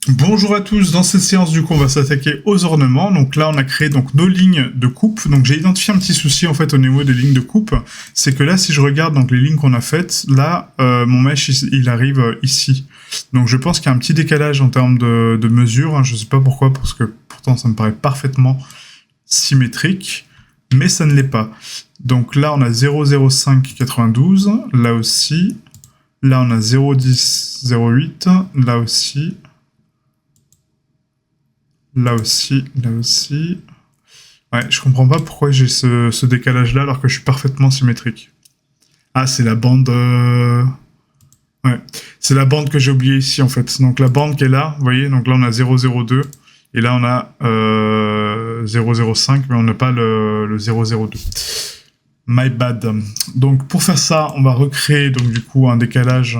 Bonjour à tous, dans cette séance du coup on va s'attaquer aux ornements. Donc là on a créé donc nos lignes de coupe. Donc j'ai identifié un petit souci en fait au niveau des lignes de coupe. C'est que là si je regarde donc les lignes qu'on a faites, là mon mesh il arrive ici. Donc je pense qu'il y a un petit décalage en termes de mesure. Hein. Je sais pas pourquoi parce que pourtant ça me paraît parfaitement symétrique. Mais ça ne l'est pas. Donc là on a 0,0592, là aussi. Là on a 0,1008, là aussi. Là aussi, là aussi. Ouais, je comprends pas pourquoi j'ai ce décalage-là alors que je suis parfaitement symétrique. Ah, c'est la bande... Ouais, c'est la bande que j'ai oubliée ici en fait. Donc la bande qui est là, vous voyez, donc là on a 0,02 et là on a 0,05 mais on n'a pas le 0,02. My bad. Donc pour faire ça, on va recréer donc du coup un décalage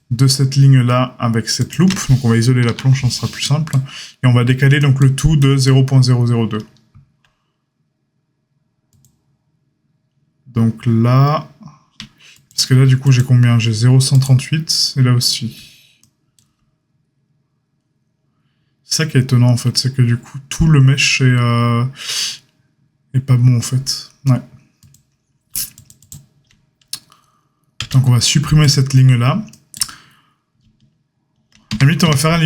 de cette ligne-là avec cette loupe. Donc on va isoler la planche, ça sera plus simple. Et on va décaler donc le tout de 0,002. Donc là... Parce que là, du coup, j'ai combien? J'ai 0,138, et là aussi. C'est ça qui est étonnant, en fait, c'est que du coup, tout le mesh est pas bon, en fait. Ouais. Donc on va supprimer cette ligne-là. À la limite, on va faire un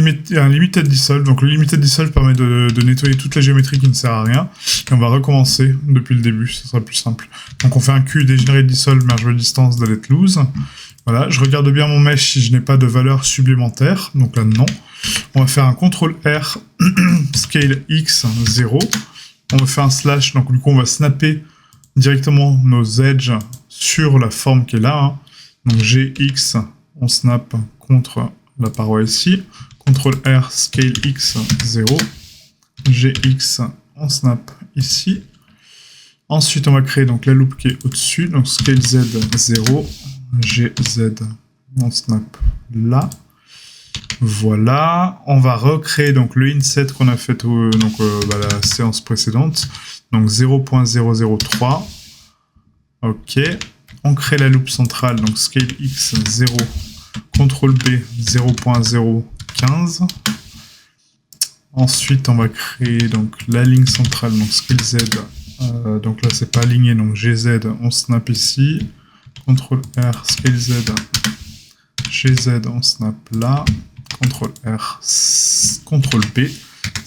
limited dissolve. Donc le limited dissolve permet de nettoyer toute la géométrie qui ne sert à rien. Et on va recommencer depuis le début, ce sera plus simple. Donc on fait un Q, degenerate dissolve, merge distance, delete loose. Voilà, je regarde bien mon mesh si je n'ai pas de valeur supplémentaire. Donc là, non. On va faire un CTRL R, scale X, 0. On va faire un slash, donc du coup on va snapper directement nos edges sur la forme qui est là. Hein. Donc GX, on snap contre la paroi ici, CTRL R, scale X, 0, GX, on snap ici. Ensuite, on va créer donc la loupe qui est au-dessus, donc scale Z, 0, GZ, on snap là. Voilà, on va recréer donc le inset qu'on a fait la séance précédente, donc 0.003. Ok, on crée la loupe centrale, donc scale X, 0, CTRL B 0.015. Ensuite, on va créer donc la ligne centrale, donc scale Z. Donc là, c'est pas aligné, donc GZ, on snap ici. CTRL R, scale Z. GZ, on snap là. CTRL R, CTRL B.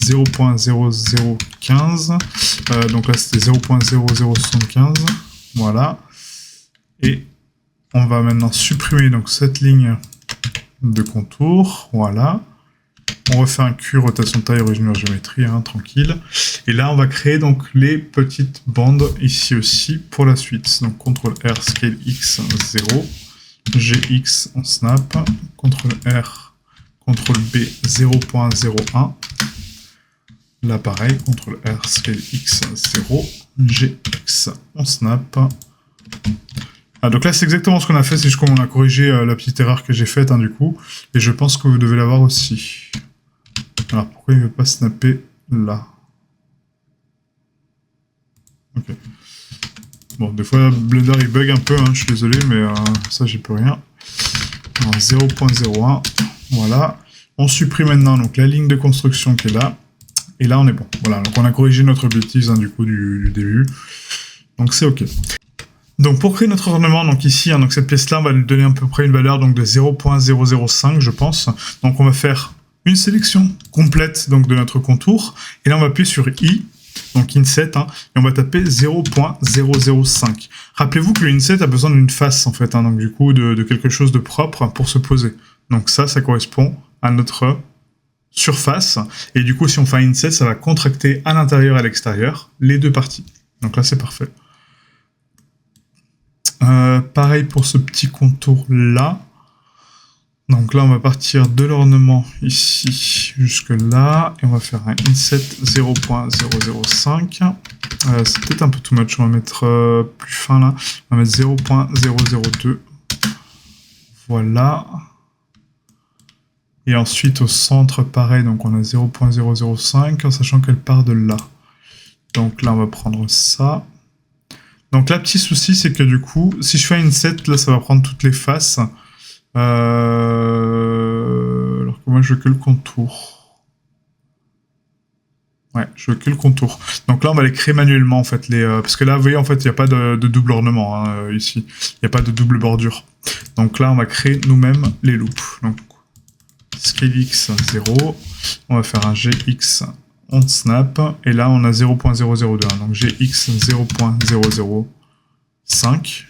0.0015. Donc là, c'était 0.0075. Voilà. Et on va maintenant supprimer donc cette ligne de contour, voilà. On refait un Q, rotation taille, origine géométrie, hein, tranquille. Et là, on va créer donc les petites bandes ici aussi pour la suite. Donc CTRL R, scale X, 0, GX, on snap, CTRL R, CTRL B, 0.01. Là, pareil, CTRL R, scale X, 0, GX, on snap. Ah, donc là, c'est exactement ce qu'on a fait, c'est juste qu'on a corrigé la petite erreur que j'ai faite, hein, du coup. Et je pense que vous devez l'avoir aussi. Alors, pourquoi il ne veut pas snapper là? Ok. Bon, des fois, Blender, il bug un peu, hein, je suis désolé, mais ça, j'y peux rien. 0.01, voilà. On supprime maintenant donc, la ligne de construction qui est là. Et là, on est bon. Voilà, donc on a corrigé notre bêtise, hein, du coup, du début. Donc, c'est OK. Donc pour créer notre ornement, donc ici, hein, donc cette pièce-là, on va lui donner à peu près une valeur donc, de 0.005, je pense. Donc on va faire une sélection complète donc, de notre contour. Et là, on va appuyer sur I, donc Inset, hein, et on va taper 0.005. Rappelez-vous que le Inset a besoin d'une face, en fait, hein, donc du coup, de quelque chose de propre pour se poser. Donc ça correspond à notre surface. Et du coup, si on fait un Inset, ça va contracter à l'intérieur et à l'extérieur les deux parties. Donc là, c'est parfait. Pareil pour ce petit contour là. Donc là on va partir de l'ornement ici jusque là et on va faire un inset 0.005. C'est peut-être un peu too much, on va mettre plus fin là. On va mettre 0.002. Voilà. Et ensuite au centre pareil, donc on a 0.005 en sachant qu'elle part de là. Donc là on va prendre ça. Donc là, petit souci, c'est que du coup, si je fais un inset, là, ça va prendre toutes les faces. Alors que moi, je veux que le contour. Ouais, je veux que le contour. Donc là, on va les créer manuellement, en fait. Parce que là, vous voyez, en fait, il n'y a pas de double ornement, hein, ici. Il n'y a pas de double bordure. Donc là, on va créer nous-mêmes les loops. Donc, scale x 0. On va faire un gx on snap. Et là, on a 0.002. Donc gx 0.005.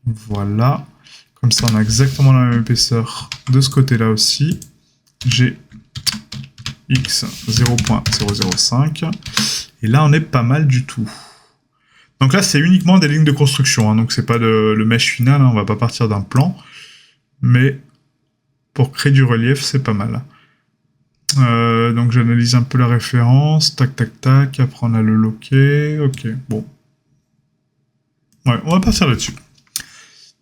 Voilà. Comme ça, on a exactement la même épaisseur de ce côté-là aussi. Gx 0.005. Et là, on est pas mal du tout. Donc là, c'est uniquement des lignes de construction. Hein, donc, c'est pas le mesh final. Hein, on va pas partir d'un plan. Mais pour créer du relief, c'est pas mal. Donc, j'analyse un peu la référence. Tac, tac, tac. Après, on a le loquet. Ok, bon. Ouais, on va partir là-dessus.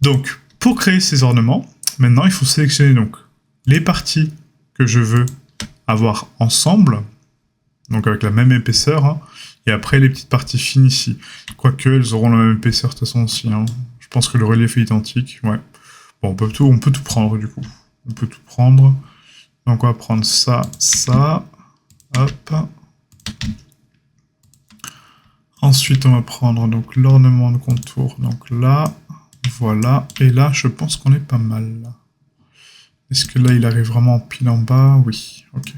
Donc, pour créer ces ornements, maintenant, il faut sélectionner donc les parties que je veux avoir ensemble, donc avec la même épaisseur, hein, et après les petites parties fines ici. Quoique, elles auront la même épaisseur de toute façon aussi. Hein. Je pense que le relief est identique, ouais. Bon, on peut tout prendre du coup. On peut tout prendre. Donc on va prendre ça, ça, hop. Ensuite, on va prendre donc l'ornement de contour, donc là, voilà. Et là, je pense qu'on est pas mal. Est-ce que là, il arrive vraiment en pile en bas? Oui, ok.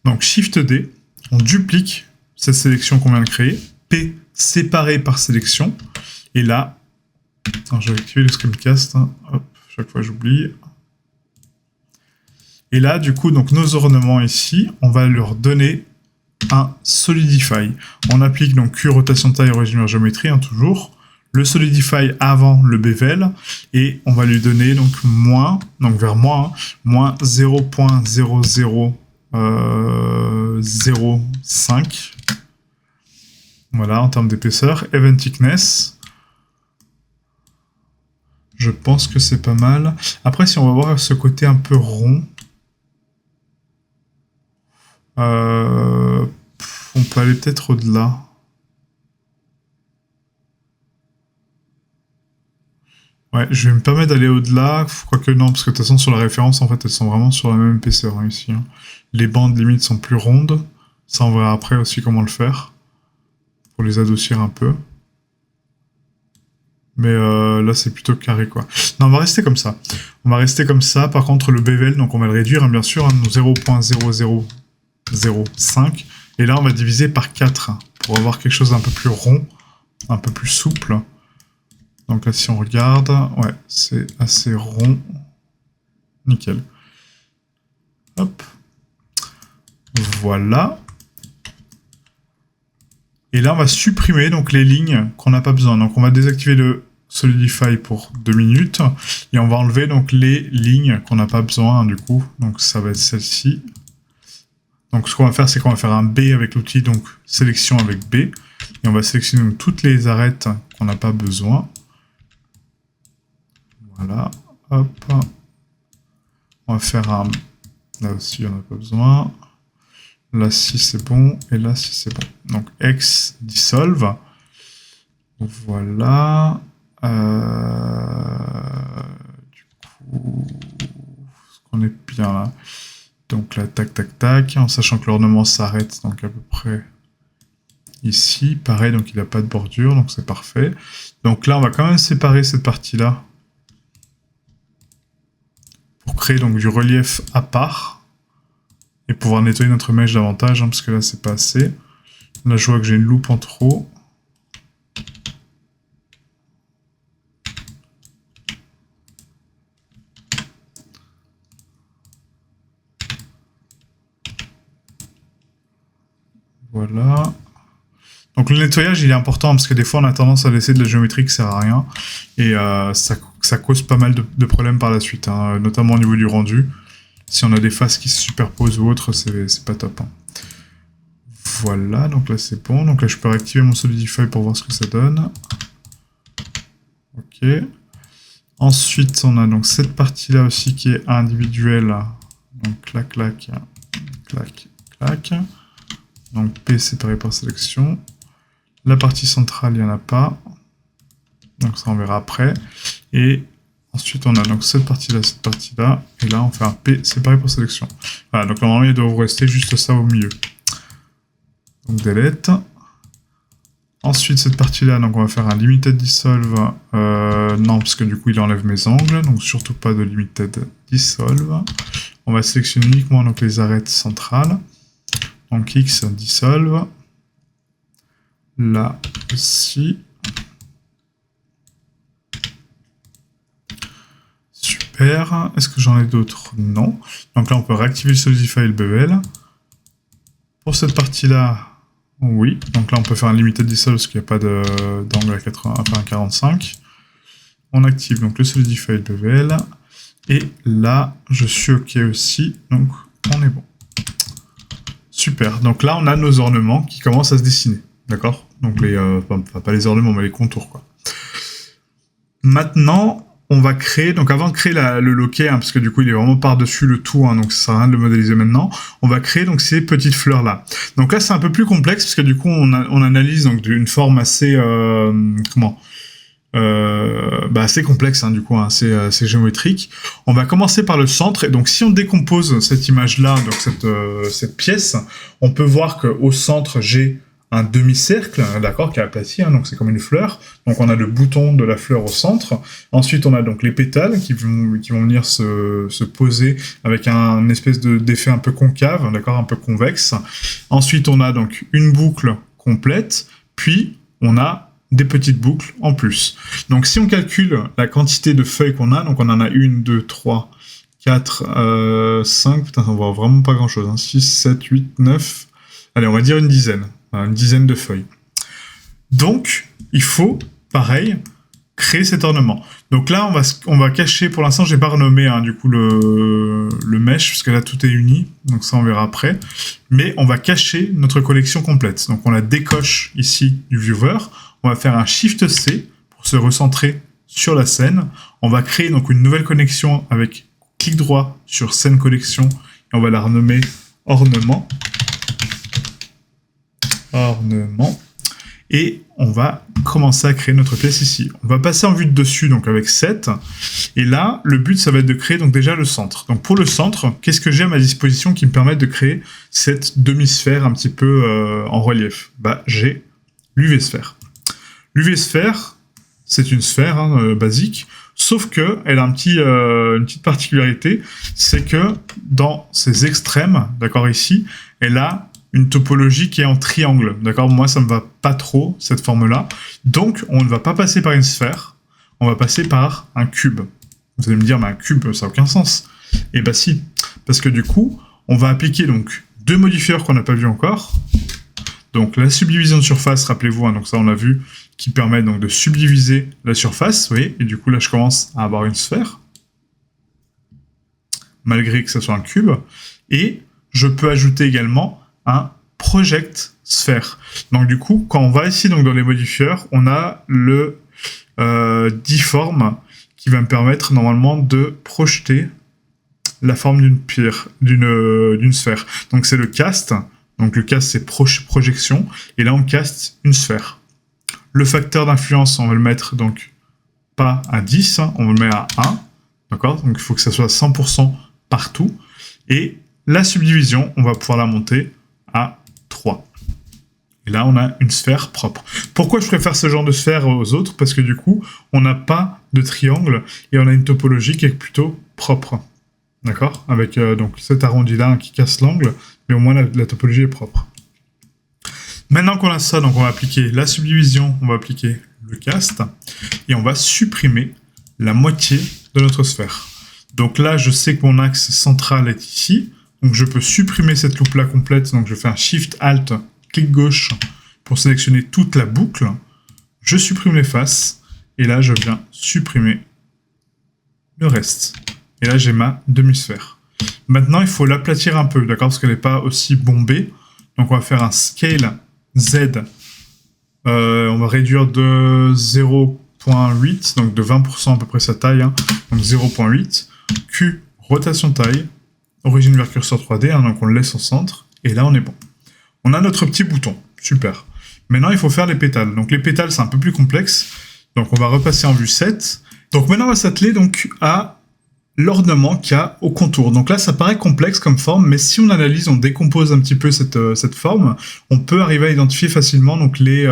Donc, Shift D, on duplique cette sélection qu'on vient de créer. P, séparé par sélection. Et là, je vais activer le screencast. Hein. Hop, chaque fois j'oublie. Et là, du coup, donc nos ornements ici, on va leur donner un Solidify. On applique donc Q, rotation de taille, origine géométrie, hein, toujours. Le Solidify avant le bevel, et on va lui donner donc moins, donc vers moins, hein, moins 0.0005. Voilà, en termes d'épaisseur. Event thickness. Je pense que c'est pas mal. Après, si on va voir ce côté un peu rond, on peut aller peut-être au-delà. Ouais, je vais me permettre d'aller au-delà, quoique non, parce que de toute façon, sur la référence, en fait, elles sont vraiment sur la même épaisseur, hein, ici. Hein. Les bandes, limite, sont plus rondes. Ça, on verra après aussi comment le faire, pour les adoucir un peu. Mais là, c'est plutôt carré, quoi. Non, on va rester comme ça. On va rester comme ça. Par contre, le bevel, donc on va le réduire, hein, bien sûr, hein, 0.0005. Et là, on va diviser par 4, hein, pour avoir quelque chose d'un peu plus rond, un peu plus souple. Donc là, si on regarde, ouais, c'est assez rond. Nickel. Hop. Voilà. Et là, on va supprimer donc les lignes qu'on n'a pas besoin. Donc on va désactiver le Solidify pour 2 minutes. Et on va enlever donc les lignes qu'on n'a pas besoin, hein, du coup. Donc ça va être celle-ci. Donc ce qu'on va faire, c'est qu'on va faire un B avec l'outil, donc sélection avec B. Et on va sélectionner donc, toutes les arêtes qu'on n'a pas besoin. Voilà, hop. On va faire un... Là aussi, on n'a pas besoin. Là, si c'est bon. Et là, si c'est bon. Donc, X, dissolve. Voilà. Du coup... Est-ce qu'on est bien là? Donc là, tac, tac, tac. En sachant que l'ornement s'arrête, donc à peu près... Ici, pareil, donc il n'a pas de bordure, donc c'est parfait. Donc là, on va quand même séparer cette partie-là. Pour créer donc du relief à part et pouvoir nettoyer notre mèche davantage, hein, parce que là c'est pas assez. Là je vois que j'ai une loupe en trop. Voilà. Donc le nettoyage il est important parce que des fois on a tendance à laisser de la géométrie qui sert à rien et ça cause pas mal de problèmes par la suite, hein, notamment au niveau du rendu. Si on a des faces qui se superposent ou autre, c'est pas top. Hein. Voilà, donc là c'est bon. Donc là je peux réactiver mon Solidify pour voir ce que ça donne. Ok. Ensuite on a donc cette partie là aussi qui est individuelle. Donc clac, clac, clac, clac. Donc P séparé par sélection. La partie centrale, il n'y en a pas. Donc ça on verra après. Et ensuite on a donc cette partie-là. Et là on fait un P séparé par sélection. Voilà, donc normalement il doit vous rester juste ça au milieu. Donc delete. Ensuite, cette partie-là, donc on va faire un limited dissolve. Non, parce que du coup, il enlève mes angles, donc surtout pas de limited dissolve. On va sélectionner uniquement donc, les arêtes centrales. Donc X dissolve. Là aussi. Super. Est-ce que j'en ai d'autres? Non. Donc là, on peut réactiver le Solidify LBL. Pour cette partie-là, oui. Donc là, on peut faire un limited dissolve parce qu'il n'y a pas d'angle à 80, enfin à 45. On active donc le Solidify LBL. Et là, je suis OK aussi. Donc, on est bon. Super. Donc là, on a nos ornements qui commencent à se dessiner. D'accord? Donc, pas les ornements, mais les contours, quoi. Maintenant, on va créer, donc avant de créer le loquet, hein, parce que du coup il est vraiment par-dessus le tout, hein, donc ça sert à rien de le modéliser maintenant, on va créer donc ces petites fleurs-là. Donc là c'est un peu plus complexe, parce que du coup on analyse donc d'une forme assez, assez complexe, hein, du coup, hein, assez géométrique. On va commencer par le centre, et donc si on décompose cette image-là, donc cette pièce, on peut voir qu'au centre j'ai un demi-cercle, d'accord, qui est aplati, hein, donc c'est comme une fleur. Donc on a le bouton de la fleur au centre. Ensuite on a donc les pétales qui vont venir se poser avec un espèce d'effet un peu concave, d'accord, un peu convexe. Ensuite on a donc une boucle complète, puis on a des petites boucles en plus. Donc si on calcule la quantité de feuilles qu'on a, donc on en a 1, 2, 3, 4, 5, putain, on voit vraiment pas grand chose, hein, 6, 7, 8, 9, allez, on va dire une dizaine de feuilles. Donc, il faut, pareil, créer cet ornement. Donc là, on va cacher, pour l'instant, j'ai pas renommé hein, du coup le mesh, parce que là, tout est uni, donc ça, on verra après. Mais on va cacher notre collection complète. Donc on la décoche ici du viewer. On va faire un Shift-C pour se recentrer sur la scène. On va créer donc une nouvelle connexion avec clic droit sur scène collection, et on va la renommer ornement. Et on va commencer à créer notre pièce ici. On va passer en vue de dessus, donc avec 7. Et là, le but, ça va être de créer donc déjà le centre. Donc pour le centre, qu'est-ce que j'ai à ma disposition qui me permet de créer cette demi-sphère un petit peu en relief? J'ai l'UV-sphère. L'UV-sphère, c'est une sphère hein, basique, sauf que elle a une petite particularité, c'est que dans ses extrêmes, d'accord, ici, elle a une topologie qui est en triangle, d'accord? Moi, ça me va pas trop, cette forme-là. Donc, on ne va pas passer par une sphère, on va passer par un cube. Vous allez me dire, mais un cube, ça n'a aucun sens. Eh ben si, parce que du coup, on va appliquer donc deux modifieurs qu'on n'a pas vu encore. Donc, la subdivision de surface, rappelez-vous, hein, donc ça, on l'a vu, qui permet donc de subdiviser la surface, vous voyez, et du coup, là, je commence à avoir une sphère, malgré que ce soit un cube. Et je peux ajouter également un project sphère. Donc du coup, quand on va ici donc dans les modifieurs, on a le deform qui va me permettre normalement de projeter la forme d'une sphère. Donc c'est le cast. Donc le cast c'est projection et là on caste une sphère. Le facteur d'influence, on va le mettre donc pas à 10, hein, on le met à 1. D'accord? Donc il faut que ça soit 100% partout. Et la subdivision, on va pouvoir la monter à 3. Et là, on a une sphère propre. Pourquoi je préfère ce genre de sphère aux autres? Parce que du coup, on n'a pas de triangle et on a une topologie qui est plutôt propre. D'accord? Avec donc cet arrondi-là qui casse l'angle, mais au moins la topologie est propre. Maintenant qu'on a ça, donc on va appliquer la subdivision, on va appliquer le cast, et on va supprimer la moitié de notre sphère. Donc là, je sais que mon axe central est ici, donc je peux supprimer cette loupe-là complète, donc je fais un Shift-Alt, clic gauche, pour sélectionner toute la boucle, je supprime les faces, et là je viens supprimer le reste. Et là j'ai ma demi-sphère. Maintenant il faut l'aplatir un peu, d'accord, parce qu'elle n'est pas aussi bombée, donc on va faire un Scale Z, on va réduire de 0.8, donc de 20% à peu près sa taille, hein, donc 0.8, Q, rotation taille, origine vers curseur 3D, hein, donc on le laisse au centre, et là on est bon. On a notre petit bouton, super. Maintenant il faut faire les pétales, donc les pétales c'est un peu plus complexe, donc on va repasser en vue 7. Donc maintenant on va s'atteler donc à l'ornement qu'il y a au contour. Donc là, ça paraît complexe comme forme, mais si on analyse, on décompose un petit peu cette forme, on peut arriver à identifier facilement donc les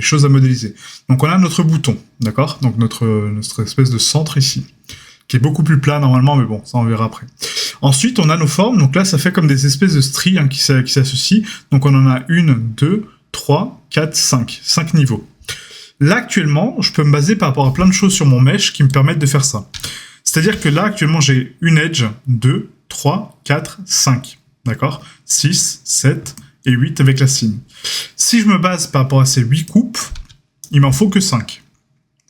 choses à modéliser. Donc on a notre bouton, d'accord? Donc notre espèce de centre ici, qui est beaucoup plus plat normalement, mais bon, ça on verra après. Ensuite, on a nos formes, donc là, ça fait comme des espèces de stries qui s'associent. Donc on en a 1, 2, 3, 4, 5. 5 niveaux. Là, actuellement, je peux me baser par rapport à plein de choses sur mon mesh qui me permettent de faire ça. C'est-à-dire que là, actuellement, j'ai une edge, 2, 3, 4, 5. D'accord? 6, 7 et 8 avec la cime. Si je me base par rapport à ces 8 coupes, il m'en faut que 5.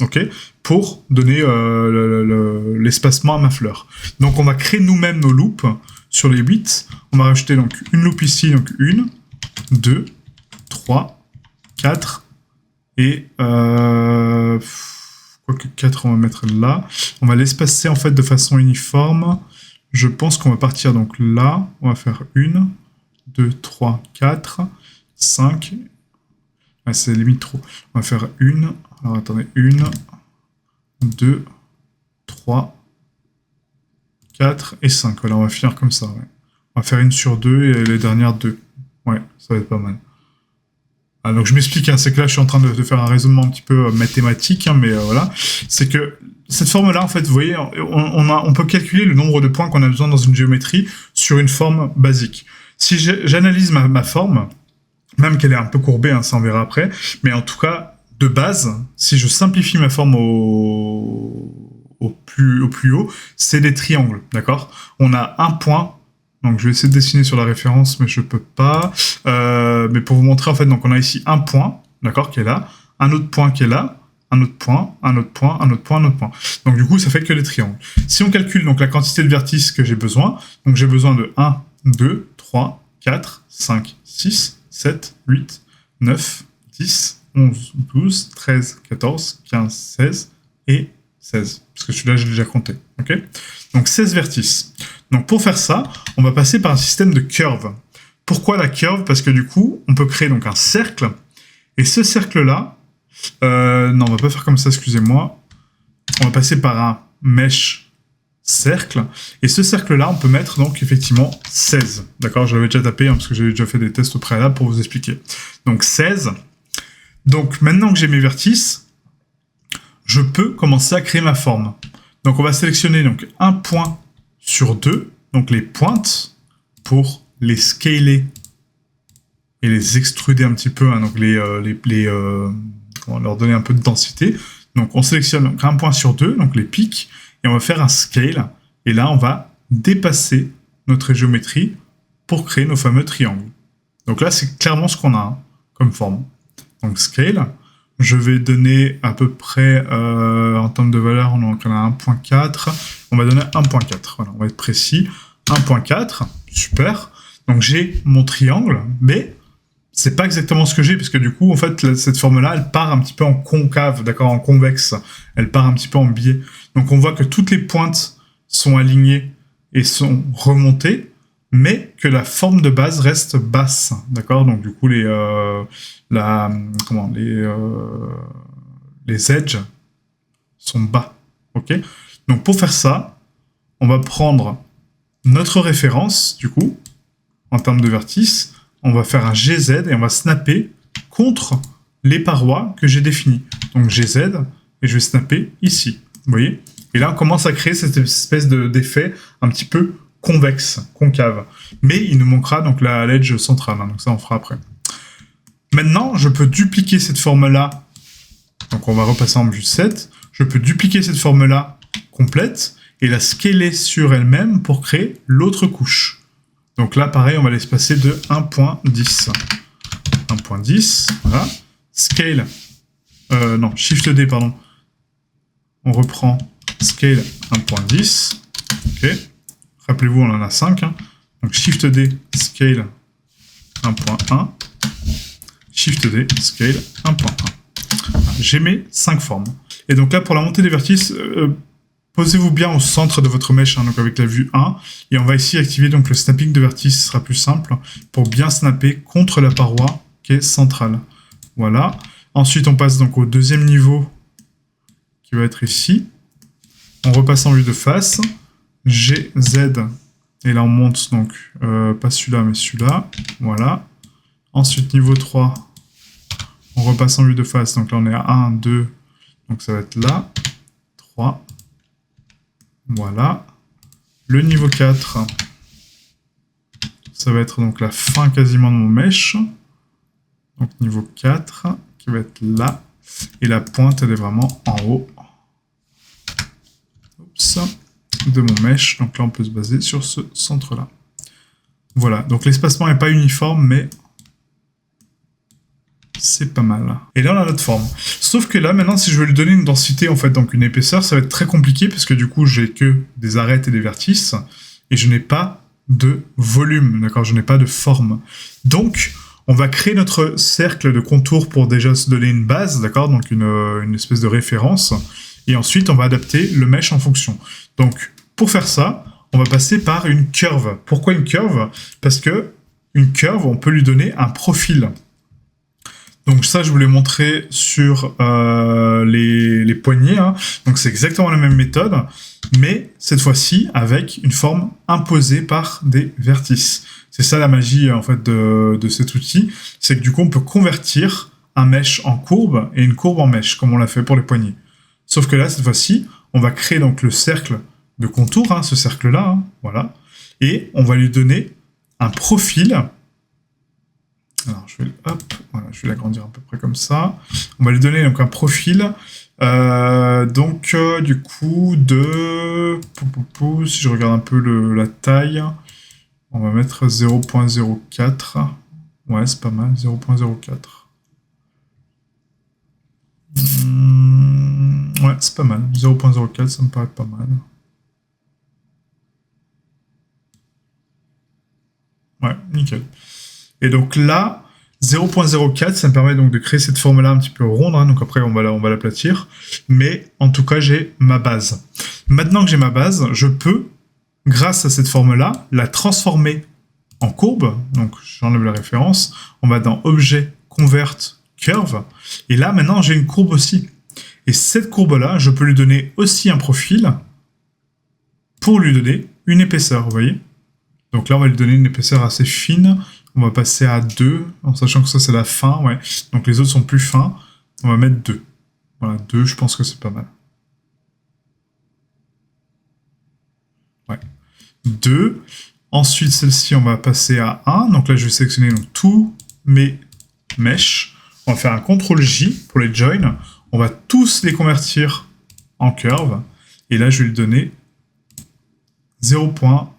Ok? Pour donner l'espacement à ma fleur. Donc, on va créer nous-mêmes nos loops sur les 8. On va rajouter donc une loop ici, donc 1, 2, 3, 4 et... quoique 4, on va mettre là. On va l'espacer en fait de façon uniforme. Je pense qu'on va partir donc là. On va faire 1, 2, 3, 4, 5. Ah, c'est limite trop. On va faire 1. Alors attendez, 1, 2, 3, 4 et 5. Voilà, on va finir comme ça. Ouais. On va faire une sur 2 et les dernières 2. Ouais, ça va être pas mal. Ah, donc je m'explique, c'est que là je suis en train de faire un raisonnement un petit peu mathématique, mais voilà. C'est que cette forme-là, en fait, vous voyez, on peut calculer le nombre de points qu'on a besoin dans une géométrie sur une forme basique. Si j'analyse ma forme, même qu'elle est un peu courbée, ça on verra après, mais en tout cas, de base, si je simplifie ma forme au plus haut, c'est des triangles, d'accord? On a un point. Donc je vais essayer de dessiner sur la référence, mais je peux pas. Mais pour vous montrer, en fait, donc on a ici un point, d'accord, qui est là, un autre point qui est là, un autre point, un autre point, un autre point, un autre point. Donc du coup, ça fait que des triangles. Si on calcule donc la quantité de vertices que j'ai besoin, donc j'ai besoin de 1, 2, 3, 4, 5, 6, 7, 8, 9, 10, 11, 12, 13, 14, 15, 16 et 16. Parce que celui-là, j'ai déjà compté. Ok ? Donc 16 vertices. Donc pour faire ça, on va passer par un système de curve. Pourquoi la curve? Parce que du coup, on peut créer donc un cercle. Et ce cercle-là... non, on va pas faire comme ça, excusez-moi. On va passer par un mesh cercle. Et ce cercle-là, on peut mettre donc effectivement 16. D'accord? Je l'avais déjà tapé, parce que j'avais déjà fait des tests au préalable pour vous expliquer. Donc 16. Donc maintenant que j'ai mes vertices, je peux commencer à créer ma forme. Donc on va sélectionner donc un point sur 2, donc les pointes, pour les scaler et les extruder un petit peu, donc on va leur donner un peu de densité. Donc on sélectionne donc un point sur 2, donc les pics, et on va faire un scale, et là on va dépasser notre géométrie pour créer nos fameux triangles. Donc là c'est clairement ce qu'on a comme forme. Donc scale, je vais donner à peu près, en termes de valeur, on a 1.4, on va donner 1.4, voilà, on va être précis, 1.4, super, donc j'ai mon triangle, mais c'est pas exactement ce que j'ai, parce que du coup, en fait, cette forme-là, elle part un petit peu en concave, d'accord, en convexe, elle part un petit peu en biais, donc on voit que toutes les pointes sont alignées et sont remontées, mais que la forme de base reste basse, d'accord, donc du coup, les edges sont bas, ok. Donc pour faire ça, on va prendre notre référence, du coup, en termes de vertices, on va faire un GZ et on va snapper contre les parois que j'ai définies. Donc GZ, et je vais snapper ici, vous voyez. Et là, on commence à créer cette espèce d'effet un petit peu convexe, concave. Mais il nous manquera donc la l'edge centrale, donc ça on fera après. Maintenant, je peux dupliquer cette forme-là. Donc on va repasser en vue 7. Je peux dupliquer cette forme-là complète et la scaler sur elle-même pour créer l'autre couche. Donc là, pareil, on va l'espacer de 1.10. 1.10, voilà. Scale, Shift D, pardon. On reprend Scale 1.10. Ok. Rappelez-vous, on en a 5. Donc Shift D, Scale 1.1. Shift D, Scale 1.1. J'ai mes 5 formes. Et donc là, pour la montée des vertices, posez-vous bien au centre de votre mèche, donc avec la vue 1. Et on va ici activer donc le snapping de vertices, ce sera plus simple, pour bien snapper contre la paroi qui est centrale. Voilà. Ensuite, on passe donc au deuxième niveau, qui va être ici. On repasse en vue de face. G, Z. Et là, on monte donc, pas celui-là, mais celui-là. Voilà. Ensuite, niveau 3. On repasse en vue de face. Donc là, on est à 1, 2. Donc ça va être là. 3. Voilà. Le niveau 4. Ça va être donc la fin quasiment de mon mesh. Donc niveau 4, qui va être là. Et la pointe, elle est vraiment en haut. Oups. De mon mesh. Donc là, on peut se baser sur ce centre-là. Voilà. Donc l'espacement n'est pas uniforme, mais c'est pas mal. Et là, on a notre forme. Sauf que là, maintenant, si je veux lui donner une densité, en fait, donc une épaisseur, ça va être très compliqué, parce que du coup, j'ai que des arêtes et des vertices, et je n'ai pas de volume, d'accord? Je n'ai pas de forme. Donc, on va créer notre cercle de contour pour déjà se donner une base, d'accord? Donc, une espèce de référence. Et ensuite, on va adapter le mesh en fonction. Donc, pour faire ça, on va passer par une curve. Pourquoi une curve? Parce que une curve, on peut lui donner un profil. Donc ça, je vous l'ai montré sur les poignées. Hein. Donc c'est exactement la même méthode, mais cette fois-ci avec une forme imposée par des vertices. C'est ça la magie en fait de cet outil, c'est que du coup on peut convertir un mesh en courbe et une courbe en mesh, comme on l'a fait pour les poignées. Sauf que là, cette fois-ci, on va créer donc le cercle de contour, hein, ce cercle-là, hein, voilà, et on va lui donner un profil. Alors, je vais l'agrandir à peu près comme ça. On va lui donner donc un profil. Du coup, si je regarde un peu la taille, on va mettre 0.04. Ouais, c'est pas mal, 0.04. Ouais, c'est pas mal. 0.04, ça me paraît pas mal. Ouais, nickel. Et donc là, 0.04, ça me permet donc de créer cette forme-là un petit peu ronde, hein, donc après on va l'aplatir, mais en tout cas j'ai ma base. Maintenant que j'ai ma base, je peux, grâce à cette forme-là, la transformer en courbe, donc j'enlève la référence, on va dans Objet, Convert, Curve, et là maintenant j'ai une courbe aussi. Et cette courbe-là, je peux lui donner aussi un profil pour lui donner une épaisseur, vous voyez? Donc là on va lui donner une épaisseur assez fine. On va passer à 2, en sachant que ça c'est la fin, ouais. Donc les autres sont plus fins. On va mettre 2. Voilà, 2, je pense que c'est pas mal. Ouais. 2. Ensuite, celle-ci, on va passer à 1. Donc là, je vais sélectionner donc, tous mes meshs. On va faire un CTRL-J pour les join. On va tous les convertir en curve. Et là, je vais lui donner 0.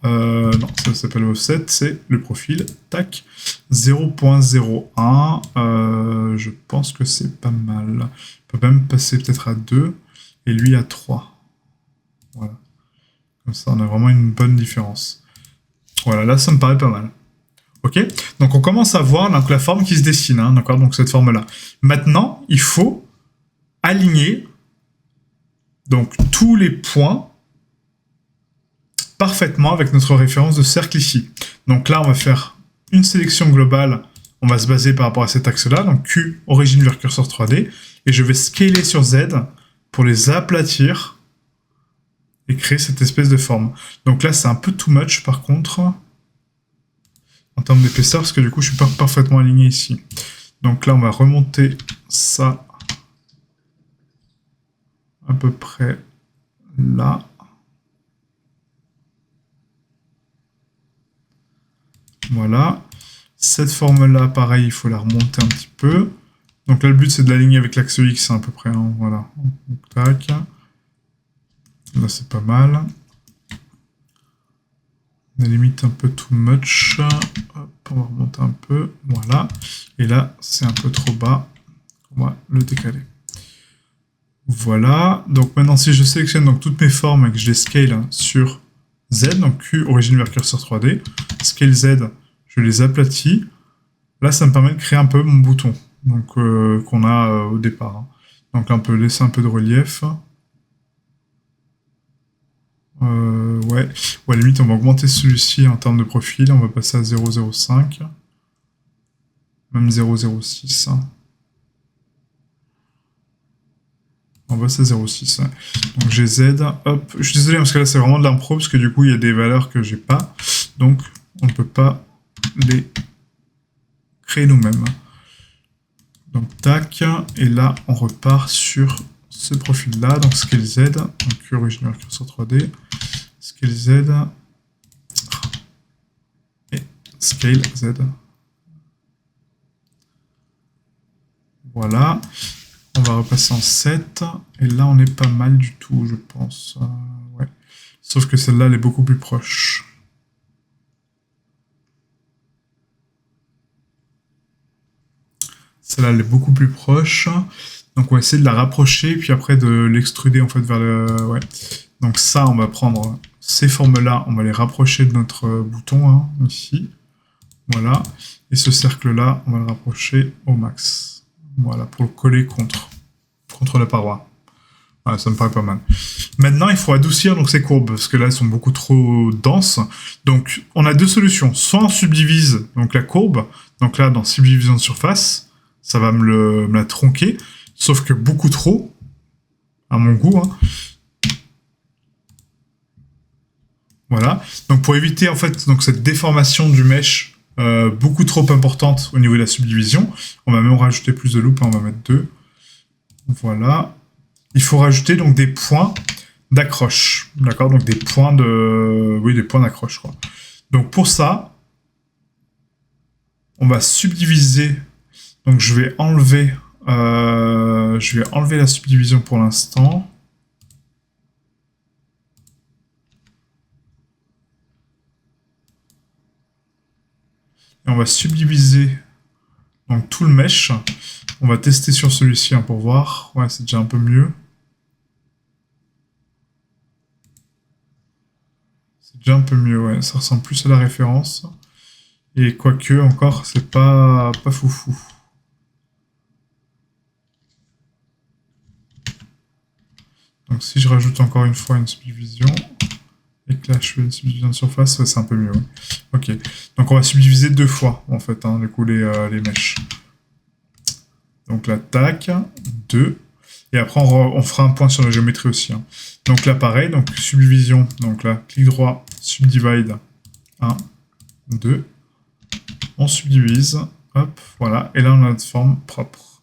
Non, ça s'appelle offset, c'est le profil. Tac. 0.01. Je pense que c'est pas mal. On peut même passer peut-être à 2. Et lui à 3. Voilà. Comme ça, on a vraiment une bonne différence. Voilà, là, ça me paraît pas mal. Ok? Donc, on commence à voir donc, la forme qui se dessine. Hein, d'accord? Donc, cette forme-là. Maintenant, il faut aligner donc, tous les points parfaitement avec notre référence de cercle ici. Donc là, on va faire une sélection globale. On va se baser par rapport à cet axe-là. Donc Q, origine vers curseur 3D. Et je vais scaler sur Z pour les aplatir et créer cette espèce de forme. Donc là, c'est un peu too much par contre, en termes d'épaisseur, parce que du coup, je suis pas parfaitement aligné ici. Donc là, on va remonter ça à peu près là. Voilà. Cette forme-là, pareil, il faut la remonter un petit peu. Donc là, le but, c'est de l'aligner avec l'axe X, à peu près. Hein, voilà. Donc, tac. Là, c'est pas mal. On a limite un peu too much. Hop, on va remonter un peu. Voilà. Et là, c'est un peu trop bas. On va le décaler. Voilà. Donc maintenant, si je sélectionne donc, toutes mes formes et que je les scale sur Z, donc Q, origine vers curseur 3D, scale Z, je les aplatis. Là, ça me permet de créer un peu mon bouton donc qu'on a au départ. Hein. Donc là, on peut laisser un peu de relief. Ouais. Ou à la limite, on va augmenter celui-ci en termes de profil. On va passer à 0,05. Même 0,06. Hein. En bas, c'est 0,6. Ouais. Donc, GZ, hop. Je suis désolé, parce que là, c'est vraiment de l'impro, parce que du coup, il y a des valeurs que j'ai pas. Donc, on ne peut pas les créer nous-mêmes. Donc, tac. Et là, on repart sur ce profil-là. Donc, Scale Z. Donc, Original Cursor 3D. Scale Z. Et Scale Z. Voilà. On va repasser en 7. Et là, on est pas mal du tout, je pense. Ouais. Sauf que celle-là, elle est beaucoup plus proche. Celle-là, elle est beaucoup plus proche. Donc, on va essayer de la rapprocher, puis après de l'extruder, en fait, vers le... Ouais. Donc ça, on va prendre ces formes-là, on va les rapprocher de notre bouton, hein, ici. Voilà. Et ce cercle-là, on va le rapprocher au max. Voilà, pour le coller contre la paroi. Voilà, ça me paraît pas mal. Maintenant, il faut adoucir donc, ces courbes, parce que là, elles sont beaucoup trop denses. Donc, on a deux solutions. Soit on subdivise donc, la courbe, donc là, dans subdivision de surface, ça va me la tronquer, sauf que beaucoup trop, à mon goût. Hein. Voilà. Donc, pour éviter en fait donc, cette déformation du mesh beaucoup trop importante au niveau de la subdivision, on va même rajouter plus de loupes, hein, on va mettre 2. Voilà. Il faut rajouter donc des points d'accroche, d'accord? Donc des points de, oui, des points d'accroche, quoi. Donc pour ça, on va subdiviser. Donc je vais enlever la subdivision pour l'instant. Et on va subdiviser donc tout le mesh. On va tester sur celui-ci hein, pour voir. Ouais, c'est déjà un peu mieux. C'est déjà un peu mieux, ouais. Ça ressemble plus à la référence. Et quoique, encore, c'est pas foufou. Donc si je rajoute encore une fois une subdivision, et que là je fais une subdivision de surface, ouais, c'est un peu mieux. Ouais. Ok, donc on va subdiviser 2 fois, en fait, hein, du coup, les mèches. Donc là, tac, 2. Et après, on fera un point sur la géométrie aussi. Hein. Donc là, pareil, donc subdivision. Donc là, clic droit, subdivide. 1, 2. On subdivise. Hop, voilà. Et là, on a notre forme propre.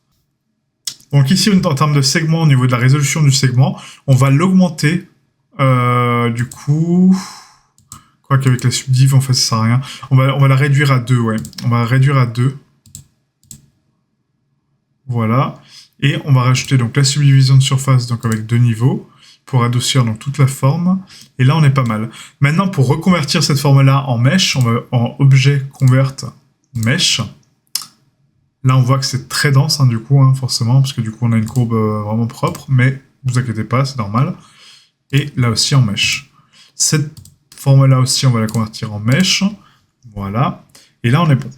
Donc ici, en termes de segment, au niveau de la résolution du segment, on va l'augmenter. Du coup... Quoi qu'avec la subdiv, en fait, ça sert à rien. On va la réduire à 2, ouais. On va la réduire à 2. Voilà. Et on va rajouter donc la subdivision de surface donc avec 2 niveaux pour adoucir donc toute la forme. Et là, on est pas mal. Maintenant, pour reconvertir cette forme-là en mesh, on va en objet convert mesh. Là, on voit que c'est très dense, hein, du coup, hein, forcément, parce que du coup, on a une courbe vraiment propre, mais vous inquiétez pas, c'est normal. Et là aussi en mesh. Cette forme-là aussi, on va la convertir en mesh. Voilà. Et là, on est bon.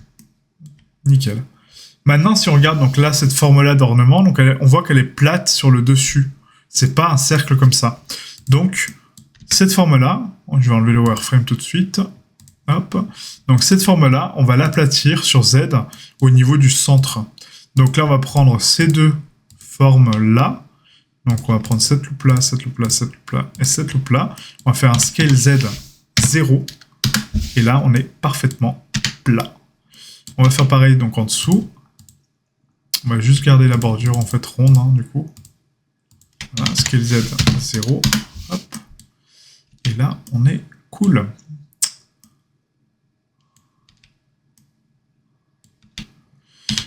Nickel. Maintenant, si on regarde donc là cette forme-là d'ornement, donc on voit qu'elle est plate sur le dessus. C'est pas un cercle comme ça. Donc cette forme-là, je vais enlever le wireframe tout de suite. Hop. Donc cette forme-là, on va l'aplatir sur Z au niveau du centre. Donc là, on va prendre ces deux formes-là. Donc on va prendre cette loupe-là, cette loupe-là, cette loupe-là et cette loupe-là. On va faire un scale Z 0. Et là, on est parfaitement plat. On va faire pareil donc en dessous. On va juste garder la bordure en fait ronde, hein, du coup. Voilà, scale Z 0. Hop. Et là, on est cool.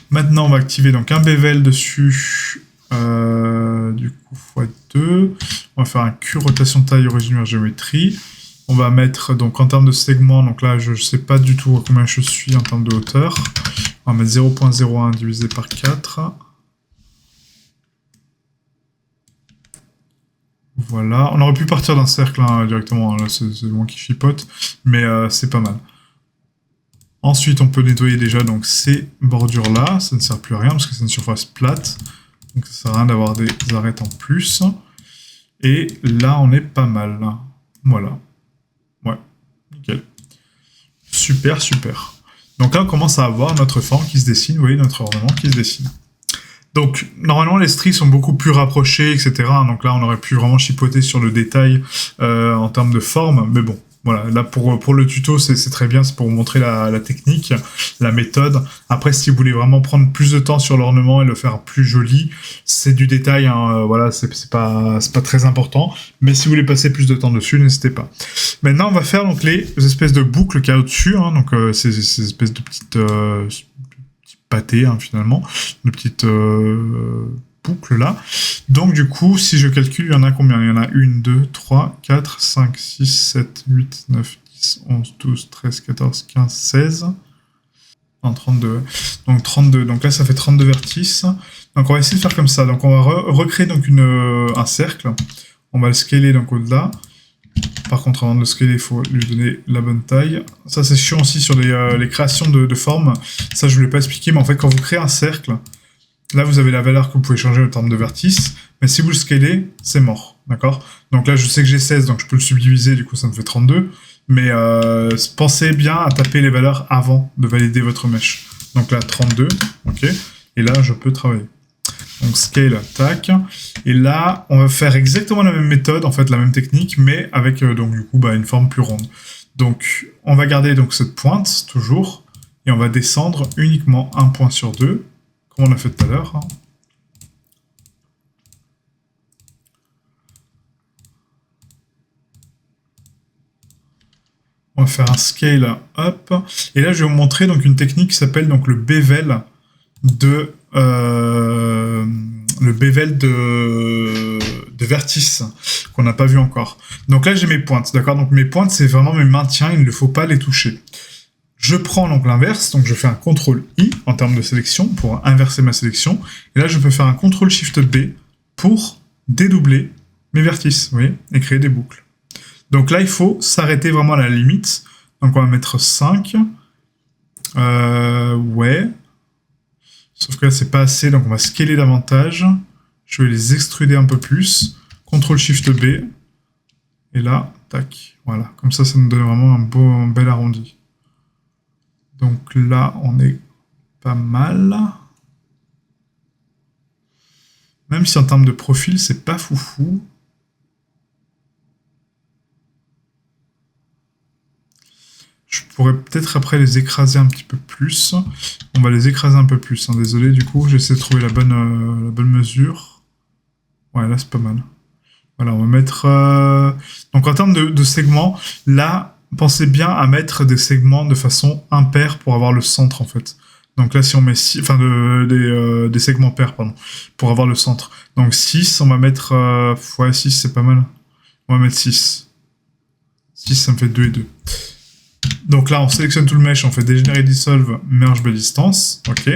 Maintenant, on va activer donc un bevel dessus. Du coup, x2. On va faire un Q rotation taille origine géométrie. On va mettre donc en termes de segments, donc là, je ne sais pas du tout combien je suis en termes de hauteur. On va mettre 0.01 divisé par 4. Voilà. On aurait pu partir d'un cercle hein, directement. Là, c'est moi qui chipote. Mais c'est pas mal. Ensuite, on peut nettoyer déjà donc, ces bordures-là. Ça ne sert plus à rien parce que c'est une surface plate. Donc ça sert à rien d'avoir des arêtes en plus. Et là, on est pas mal. Voilà. Ouais. Nickel. Super, super. Donc là, on commence à avoir notre forme qui se dessine, vous voyez, notre ornement qui se dessine. Donc, normalement, les stries sont beaucoup plus rapprochés, etc. Donc là, on aurait pu vraiment chipoter sur le détail en termes de forme. Mais bon, voilà. Là, pour le tuto, c'est très bien. C'est pour vous montrer la technique, la méthode. Après, si vous voulez vraiment prendre plus de temps sur l'ornement et le faire plus joli, c'est du détail. Hein, voilà, c'est pas très important. Mais si vous voulez passer plus de temps dessus, n'hésitez pas. Maintenant, on va faire donc les espèces de boucles qu'il y a au-dessus. Hein, donc, ces espèces de petites... pâté hein, finalement, de petites boucles là. Donc du coup, si je calcule, il y en a combien? Il y en a 1, 2, 3, 4, 5, 6, 7, 8, 9, 10, 11, 12, 13, 14, 15, 16. Non, 32. Donc 32. Donc là, ça fait 32 vertices. Donc on va essayer de faire comme ça. Donc on va recréer donc un cercle. On va le scaler donc au-delà. Par contre, avant de le scaler, il faut lui donner la bonne taille. Ça, c'est chiant aussi sur les créations de formes. Ça, je ne voulais pas expliquer, mais en fait, quand vous créez un cercle, là, vous avez la valeur que vous pouvez changer en termes de vertices. Mais si vous le scalez, c'est mort. D'accord? Donc là, je sais que j'ai 16, donc je peux le subdiviser, du coup, ça me fait 32. Mais pensez bien à taper les valeurs avant de valider votre mèche. Donc là, 32, ok? Et là, je peux travailler. Donc scale, tac. Et là, on va faire exactement la même méthode, en fait, la même technique, mais avec donc du coup une forme plus ronde. Donc on va garder donc cette pointe toujours, et on va descendre uniquement un point sur deux, comme on a fait tout à l'heure. Hein. On va faire un scale up, et là je vais vous montrer donc une technique qui s'appelle donc le bevel de vertices qu'on n'a pas vu encore. Donc là j'ai mes pointes, d'accord? Donc mes pointes c'est vraiment mes maintiens, il ne faut pas les toucher. Je prends donc l'inverse, donc je fais un CTRL I en termes de sélection pour inverser ma sélection, et là je peux faire un CTRL SHIFT B pour dédoubler mes vertices, vous voyez, et créer des boucles. Donc là il faut s'arrêter vraiment à la limite, donc on va mettre 5, ouais. Sauf que là, c'est pas assez, donc on va scaler davantage. Je vais les extruder un peu plus. CTRL-SHIFT-B. Et là, tac. Voilà. Comme ça, ça nous donne vraiment un bel arrondi. Donc là, on est pas mal. Même si en termes de profil, c'est pas foufou. Je pourrais peut-être après les écraser un petit peu plus. On va les écraser un peu plus. Hein. Désolé, du coup, j'essaie de trouver la bonne mesure. Ouais, là, c'est pas mal. Voilà, on va mettre... Donc, en termes de segments, là, pensez bien à mettre des segments de façon impaire pour avoir le centre, en fait. Donc là, si on met 6... Enfin, des segments pairs, pardon, pour avoir le centre. Donc 6, on va mettre... Ouais, 6, c'est pas mal. On va mettre 6. 6, ça me fait 2 et 2. Donc là, on sélectionne tout le mesh, on fait dégénérer, dissolve, merge, belle distance, ok.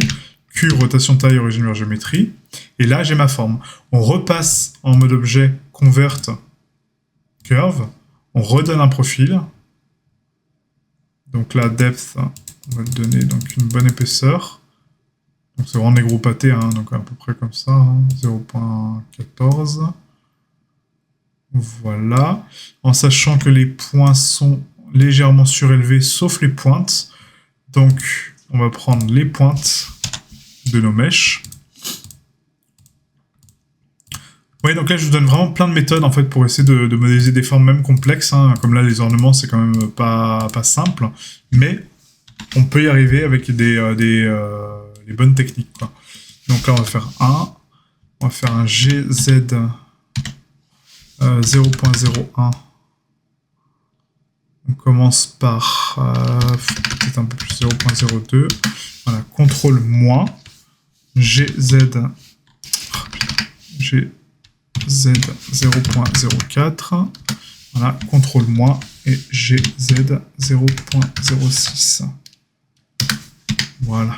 Q, rotation taille, origine, vers géométrie. Et là, j'ai ma forme. On repasse en mode objet, convert, curve. On redonne un profil. Donc là, depth, on va lui donner donc une bonne épaisseur. Donc c'est vraiment des gros pâtés, hein, donc à peu près comme ça, hein, 0.14. Voilà. En sachant que les points sont légèrement surélevés, sauf les pointes. Donc, on va prendre les pointes de nos mèches. Oui, donc là, je vous donne vraiment plein de méthodes, en fait, pour essayer de modéliser des formes même complexes. Hein. Comme là, les ornements, c'est quand même pas simple. Mais on peut y arriver avec les bonnes techniques, quoi. Donc là, on va faire 1. On va faire un GZ 0.01. On commence par peut-être un peu plus 0.02. Voilà, contrôle moins. GZ 0.04. Voilà, contrôle moins et GZ 0.06. Voilà.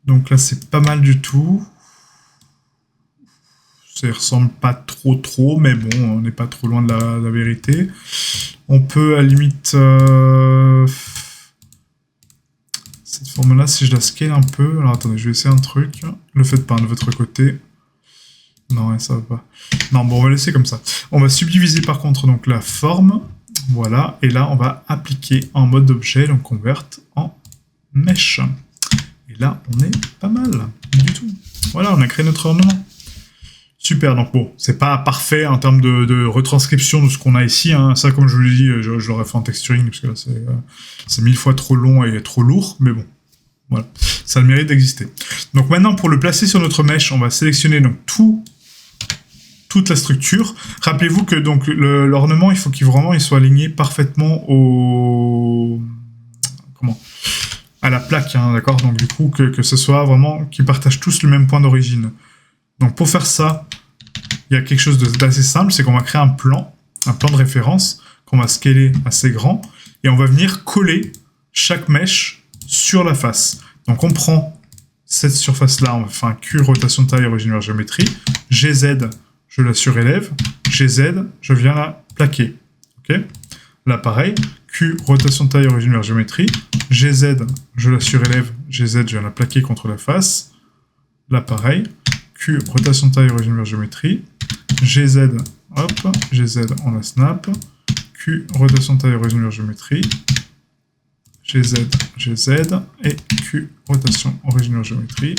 Donc là, c'est pas mal du tout. Ça ressemble pas trop, mais bon, on n'est pas trop loin de la vérité. On peut, à la limite... cette forme-là, si je la scale un peu... Alors, attendez, je vais essayer un truc. Le faites pas de votre côté. Non, ouais, ça va pas. Non, bon, on va laisser comme ça. On va subdiviser, par contre, donc la forme. Voilà. Et là, on va appliquer en mode objet, donc convert en mesh. Et Et là, on est pas mal du tout. Voilà, on a créé notre ornement. Super, donc bon, c'est pas parfait en termes de retranscription de ce qu'on a ici. Hein. Ça, comme je vous l'ai dit, je l'aurais fait en texturing, parce que là, c'est 1000 fois trop long et trop lourd, mais bon, voilà, ça a le mérite d'exister. Donc maintenant, pour le placer sur notre mèche, on va sélectionner donc toute la structure. Rappelez-vous que donc l'ornement, il faut qu'il soit aligné parfaitement à la plaque, hein, d'accord. Donc du coup, que ce soit vraiment qu'ils partagent tous le même point d'origine. Donc pour faire ça, il y a quelque chose d'assez simple, c'est qu'on va créer un plan de référence, qu'on va scaler assez grand, et on va venir coller chaque mèche sur la face. Donc on prend cette surface-là, on va faire un Q, rotation de taille, origine vers géométrie, GZ, je la surélève, GZ, je viens la plaquer. Ok ? Là pareil, Q, rotation de taille, origine vers géométrie, GZ, je la surélève, GZ, je viens la plaquer contre la face. Là pareil, Q, rotation de taille, origine vers géométrie, GZ, hop, GZ, on la snap, Q, rotation de taille, origine vers géométrie, GZ, GZ, et Q, rotation, origine vers géométrie,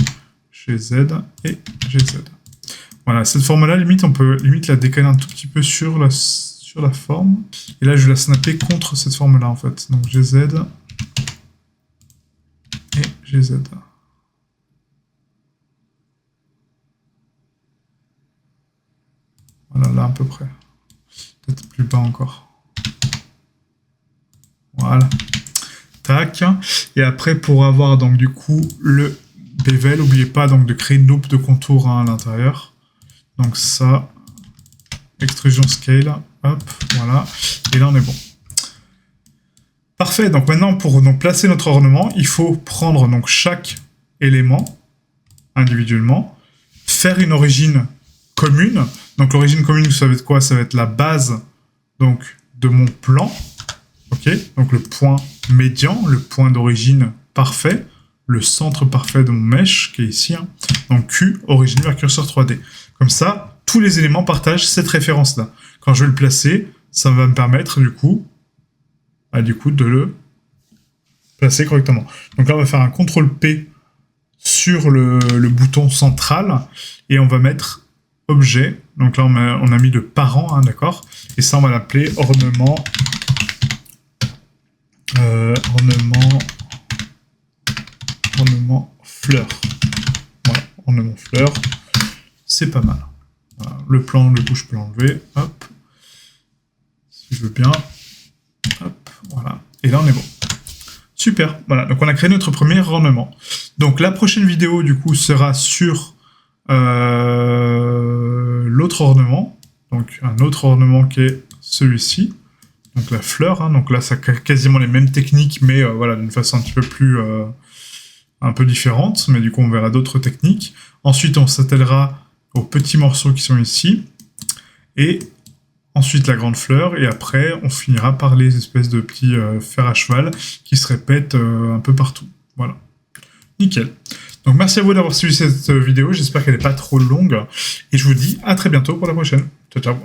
GZ et GZ. Voilà, cette forme-là, limite, on peut limite la décaler un tout petit peu sur la forme. Et là, je vais la snapper contre cette forme-là, en fait. Donc GZ et GZ. Voilà, là, à peu près. Peut-être plus bas encore. Voilà. Tac. Et après, pour avoir, donc, du coup, le bevel, n'oubliez pas, donc, de créer une loupe de contour, hein, à l'intérieur. Donc ça, extrusion scale, hop, voilà, et là on est bon. Parfait, donc maintenant pour donc, placer notre ornement, il faut prendre donc chaque élément individuellement, faire une origine commune. Donc l'origine commune, vous savez de quoi? Ça va être la base donc, de mon plan, ok? Donc le point médian, le point d'origine parfait, le centre parfait de mon mesh, qui est ici, hein. Donc Q, origine vers curseur 3D. Comme ça, tous les éléments partagent cette référence-là. Quand je vais le placer, ça va me permettre, du coup, de le placer correctement. Donc là, on va faire un CTRL-P sur le bouton central, et on va mettre objet. Donc là, on a mis le parent, hein, d'accord? Et ça, on va l'appeler ornement fleur. Voilà, ornement fleur. C'est pas mal. Voilà. Le plan, le coup, je peux l'enlever. Hop. Si je veux bien. Hop. Voilà. Et là, on est bon. Super. Voilà. Donc, on a créé notre premier ornement. Donc, la prochaine vidéo, du coup, sera sur l'autre ornement. Donc, un autre ornement qui est celui-ci. Donc, la fleur. Hein. Donc là, ça a quasiment les mêmes techniques, mais voilà, d'une façon un petit peu plus... un peu différente. Mais du coup, on verra d'autres techniques. Ensuite, on s'attellera aux petits morceaux qui sont ici, et ensuite la grande fleur, et après on finira par les espèces de petits fers à cheval qui se répètent un peu partout. Voilà. Nickel. Donc merci à vous d'avoir suivi cette vidéo, j'espère qu'elle n'est pas trop longue, et je vous dis à très bientôt pour la prochaine. Ciao, ciao.